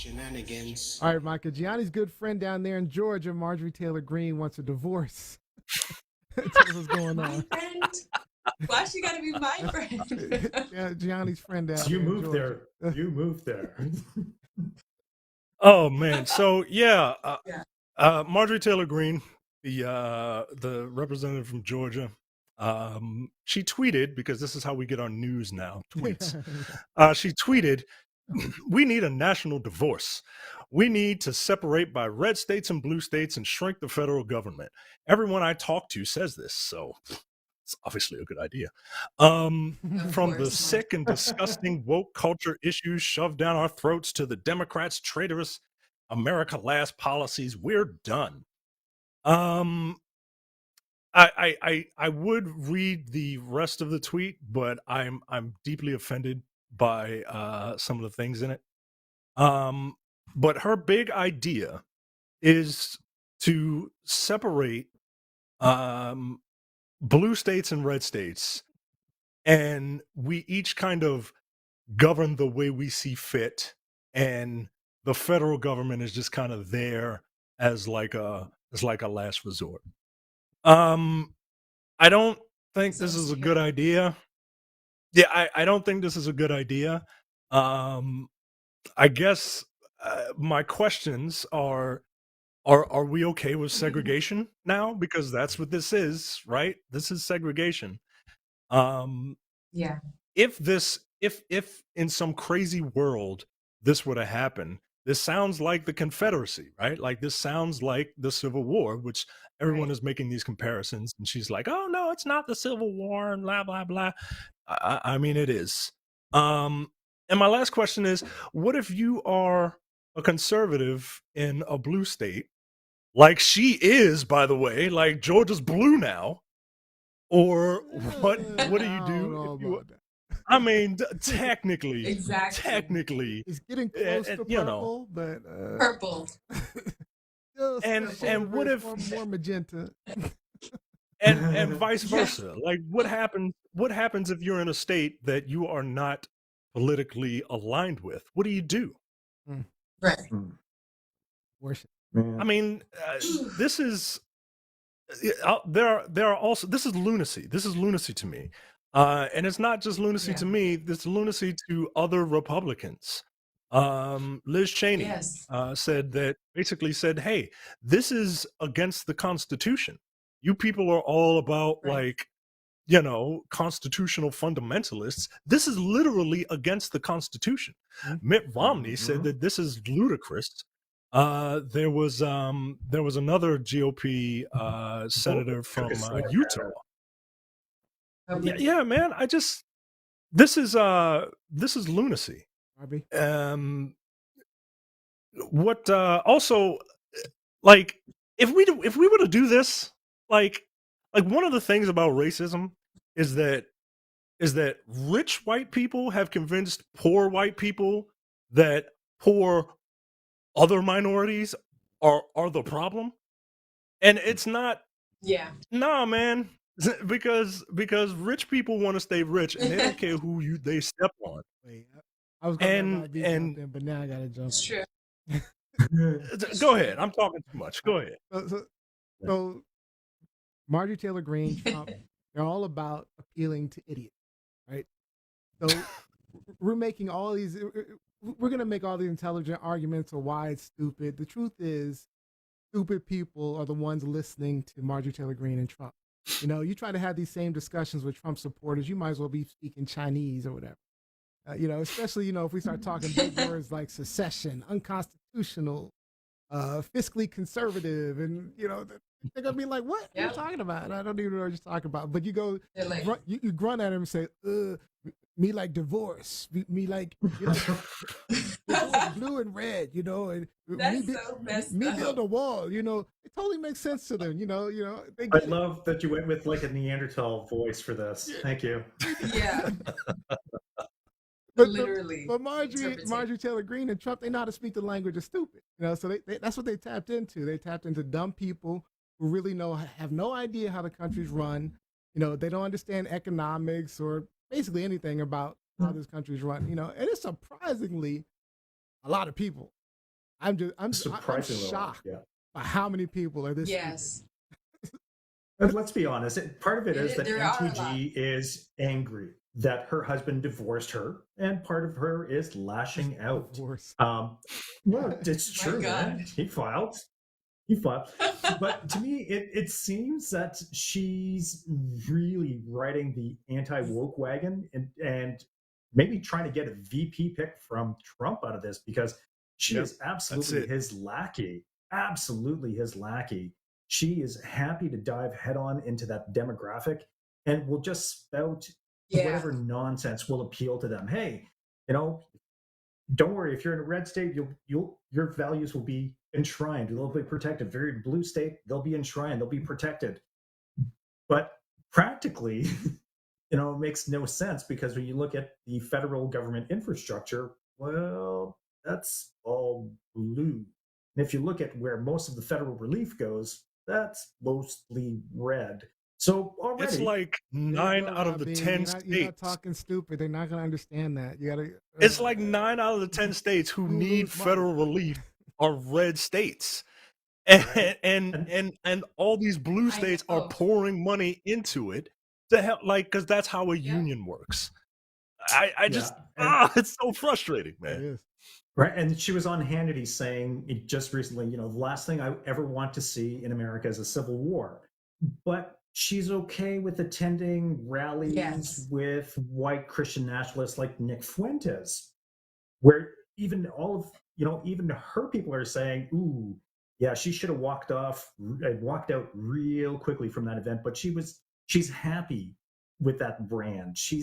Shenanigans. All right, Micah. Gianni's good friend down there in Georgia, Marjorie Taylor Greene, wants a divorce. Tell us what's going My on. friend? Why she gotta be my friend? Yeah, Gianni's friend down You there in moved Georgia. there. You moved there. Oh man, so yeah, Yeah. Marjorie Taylor Greene, the representative from Georgia, she tweeted, because this is how we get our news now, tweets. She tweeted, "We need a national divorce. We need to separate by red states and blue states and shrink the federal government. Everyone I talk to says this, so it's obviously a good idea. Of From the course. sick and disgusting woke culture issues shoved down our throats to the Democrats' traitorous America Last policies, we're done." Um, I would read the rest of the tweet, but I'm deeply offended by some of the things in it. But her big idea is to separate blue states and red states, and we each kind of govern the way we see fit, and the federal government is just kind of there as like a last resort. I don't think this Sounds is a good terrible. idea. Yeah, I don't think this is a good idea. I guess my questions are we okay with segregation now? Because that's what this is, right? This is segregation. Yeah. If in some crazy world this were to happen, this sounds like the Confederacy, right? Like this sounds like the Civil War, which everyone Right. is making these comparisons, and she's like, "Oh no, it's not the Civil War," and blah blah blah. I mean, it is. And my last question is, what if you are a conservative in a blue state, like she is, by the way, like Georgia's blue now? Or what do you I don't do know if you? about that. I mean, technically, Exactly. It's getting close to you know, purple, but Purple. just a shade and of what it if more magenta. and vice Yeah. versa? Like, what happens? What happens if you're in a state that you are not politically aligned with? What do you do? Right. Worship. I Man. mean, this is there are also, this is lunacy. This is lunacy to me, and it's not just lunacy Yeah. to me. This lunacy to other Republicans. Liz Cheney Yes. basically said, "Hey, this is against the Constitution. You people are all about Right. like, constitutional fundamentalists. This is literally against the Constitution." Mhm. Mitt Romney said Mhm. that this is ludicrous. There was another GOP senator Took a from swing at Utah. her. Yeah, man. This is lunacy. Barbie. What also, like, if we were to do this, like one of the things about racism is that rich white people have convinced poor white people that poor other minorities are the problem, and it's not. Yeah. Nah, man. because rich people want to stay rich, and they don't care who they step on. Wait, I was gonna let And Robbie jump in, but now I gotta jump It's true. go ahead. I'm talking too much. Go ahead. So Marjorie Taylor Greene, Trump, they're all about appealing to idiots, right? So we're making all these, we're going to make all these intelligent arguments of why it's stupid. The truth is, stupid people are the ones listening to Marjorie Taylor Greene and Trump. You try to have these same discussions with Trump supporters, you might as well be speaking Chinese or whatever. Especially, if we start talking big words like secession, unconstitutional, fiscally conservative, and they're gonna be like, "What are you talking about?" And I don't even know what you're talking about. But you go, Like, you grunt at him and say, "Me like divorce, me like divorce, blue and red," and that's so messed me up. build a wall. It totally makes sense to them. They I get it. love that you went with like a Neanderthal voice for this. Thank you. Yeah. But Literally. Marjorie Taylor Greene and Trump, they know how to speak the language of stupid. So that's what they tapped into. They tapped into dumb people who really have no idea how the country's run. They don't understand economics or basically anything about how this country's run. And it's surprisingly a lot of people. I'm Surprisingly, shocked yeah. by how many people are this stupid. Yes. But let's be honest. Part of it is that There are a lot. MTG is angry that her husband divorced her, and part of her is lashing out. Divorce. Well, it's My true. God. Right? He filed. He filed. But to me, it seems that she's really riding the anti-woke wagon and maybe trying to get a VP pick from Trump out of this, because she Yep, is absolutely it. his lackey. Absolutely his lackey. She is happy to dive head on into that demographic and will just spout Yeah. whatever nonsense will appeal to them. Hey, you know, don't worry, if you're in a red state, your values will be enshrined. They'll be protected. If you're in a blue state, they'll be enshrined. They'll be protected. But practically, it makes no sense, because when you look at the federal government infrastructure, well, that's all blue. And if you look at where most of the federal relief goes, that's mostly red. So already, It's like There you 9 go, out of the Robbie. 10 You're not states. talking stupid. They're not going to understand that. You got to. It's like 9 out of the 10 states who need lose money. federal relief are red states. And, Right. and all these blue states are know. pouring money into it to help, like, because that's how a Yeah. union works. I just, and- it's so frustrating, It man. is. Right. And she was on Hannity saying it just recently, the last thing I ever want to see in America is a civil war. But she's okay with attending rallies Yes. with white Christian nationalists like Nick Fuentes, where even even her people are saying, ooh, yeah, she should have walked out real quickly from that event. But she's happy with that brand. She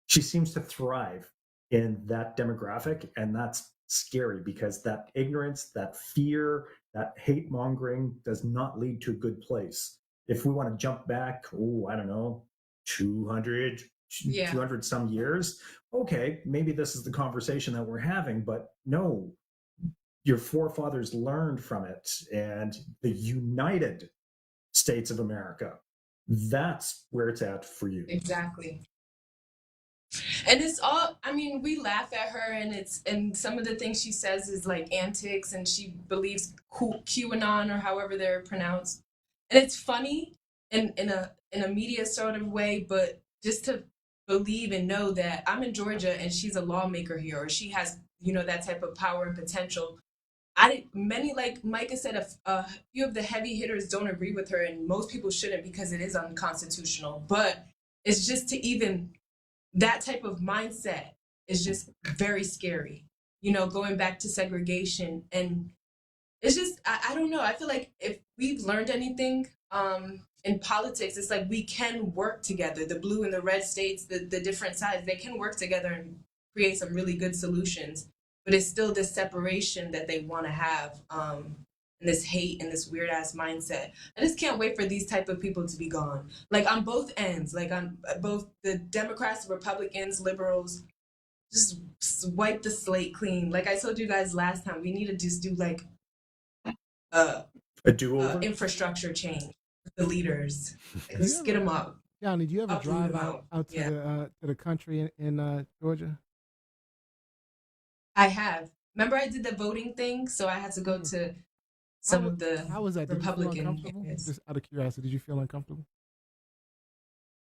seems to thrive in that demographic, and that's scary, because that ignorance, that fear, that hate mongering does not lead to a good place. If we want to jump back, I don't know, 200 Yeah. 200 some years, okay, maybe this is the conversation that we're having. But no, your forefathers learned from it, and the United States of America, that's where it's at for you. Exactly. And it's all, I mean, we laugh at her, and some of the things she says is like antics, and she believes QAnon, or however they're pronounced. And it's funny in a media sort of way, but just to believe and know that I'm in Georgia and she's a lawmaker here, or she has, that type of power and potential. Many, like Micah said, a few of the heavy hitters don't agree with her, and most people shouldn't, because it is unconstitutional. But it's just to even that type of mindset is just very scary, going back to segregation. And it's just, I don't know. I feel like if we've learned anything in politics, it's like we can work together. The blue and the red states, the different sides, they can work together and create some really good solutions. But it's still this separation that they want to have, and this hate and this weird ass mindset. I just can't wait for these type of people to be gone. Like on both ends, like on both the Democrats, Republicans, liberals, just wipe the slate clean. Like I told you guys last time, we need to just do like A do-over? infrastructure change. The leaders, like, just get them up. Johnny, did you ever Uproot drive them out to the country in Georgia? I have. Remember, I did the voting thing, so I had to go to some of the How was that? Did you feel Republican uncomfortable? areas. Just out of curiosity, did you feel uncomfortable?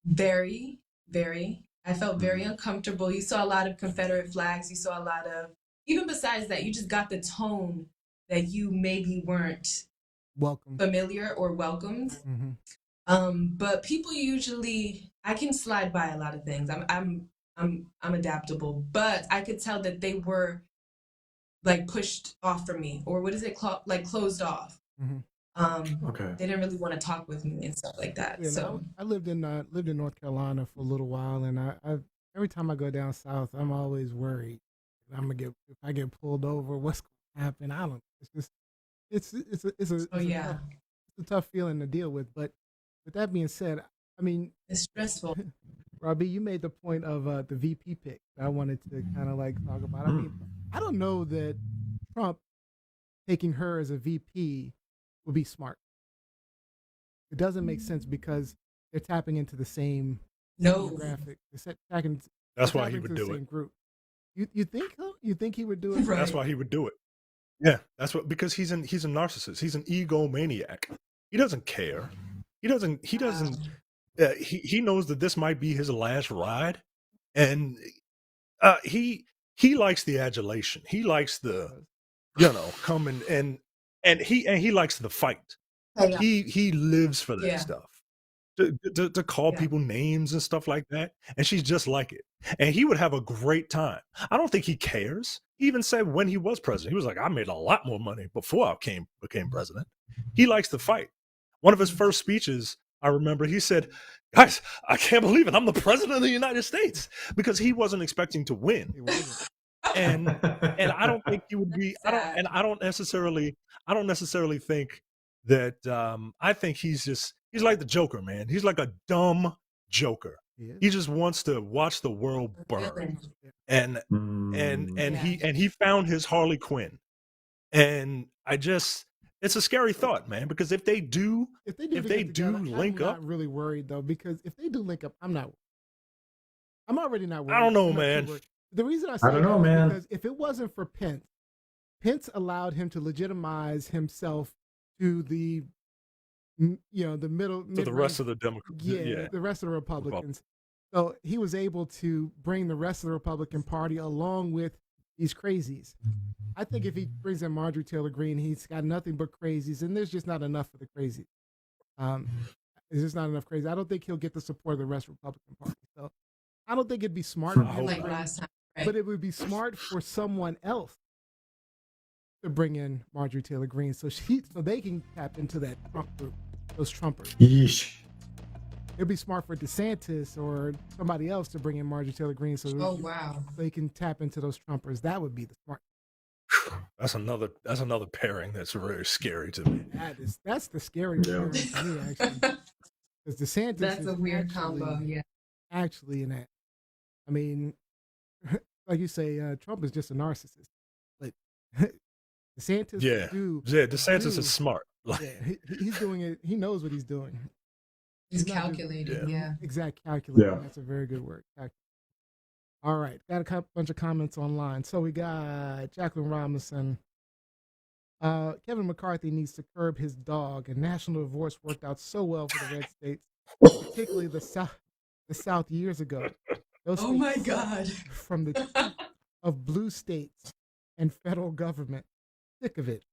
Very, very. I felt very uncomfortable. You saw a lot of Confederate flags. You saw a lot of, even besides that, you just got the tone that you maybe weren't Welcome. familiar or welcomed. Mm-hmm. But people usually, I can slide by a lot of things. I'm adaptable, but I could tell that they were like pushed off from me, or what is it called? Like closed off. Mm-hmm. Okay. They didn't really want to talk with me and stuff like that. Yeah, So I lived in North Carolina for a little while, and I every time I go down south, I'm always worried I'm gonna get, if I get pulled over, what's gonna happen? I don't. It's just it's a tough feeling to deal with. But with that being said, I mean, it's stressful. Robbie, you made the point of the VP pick. I wanted to kind of like talk about. I mean, I don't know that Trump taking her as a VP would be smart. It doesn't make sense because they're tapping into the same demographic. That's why he would do it. Group. You think he would do it? Right. That's why he would do it. Yeah, that's what, because he's a narcissist. He's an egomaniac. He doesn't care. He doesn't. He knows that this might be his last ride, and he likes the adulation. He likes the come and he likes the fight. Hey, He lives for that Yeah. stuff. To call Yeah. people names and stuff like that, and she's just like it. And he would have a great time. I don't think he cares. He even said when he was president, he was like, "I made a lot more money before I became president." He likes to fight. One of his first speeches, I remember, he said, "Guys, I can't believe it. I'm the president of the United States," because he wasn't expecting to win. He wasn't. And I don't think he would be. Sad. I don't necessarily think that. I think he's like the Joker, man. He's like a dumb Joker. He is. He just wants to watch the world burn, and Mm. he found his Harley Quinn, and it's a scary thought, man, because if they do If they get together, link I'm up, not really worried though, because if they do link up, I'm already not worried. I don't know, I'm not too man. worried. The reason I say don't know, that is man. because if it wasn't for Pence allowed him to legitimize himself to the the middle to the rest of the Democrats, the rest of the Republicans. So he was able to bring the rest of the Republican Party along with these crazies. I think if he brings in Marjorie Taylor Greene, he's got nothing but crazies, and there's just not enough for the crazies. There's just not enough crazy. I don't think he'll get the support of the rest of the Republican Party. So I don't think it'd be smart for him to Like bring, last time. Right? but it would be smart for someone else to bring in Marjorie Taylor Greene so they can tap into that Trump group, those Trumpers. Yeesh. It'd be smart for DeSantis or somebody else to bring in Marjorie Taylor Greene so wow. they can tap into those Trumpers. That would be the smart. That's another pairing that's very scary to me. That's the scary pairing to me, actually. Because DeSantis That's is a weird actually, combo. Yeah. actually in that. I mean, like you say, Trump is just a narcissist. But DeSantis DeSantis is smart. Like, yeah, he's doing it. He knows what he's doing. He's not just- calculating. Yeah. Exact calculating. Yeah. That's a very good word. All right. Got a bunch of comments online. So we got Jacqueline Robinson. Kevin McCarthy needs to curb his dog. And national divorce worked out so well for the red states, particularly the South years ago. Those Oh my states God. from the cheek of blue states and federal government. Sick of it.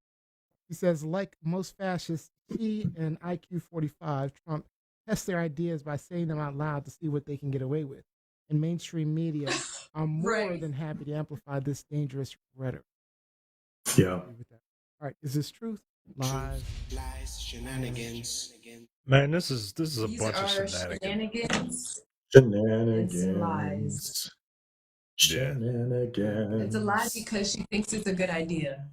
He says, like most fascists, he and IQ 45, Trump, test their ideas by saying them out loud to see what they can get away with. And mainstream media are more Right. than happy to amplify this dangerous rhetoric. Yeah. Agree with that. All right, is this truth? Lies. Lies, shenanigans. man, this is a These bunch of are shenanigans. shenanigans. Shenanigans. Yeah. Shenanigans. It's a lie because she thinks it's a good idea.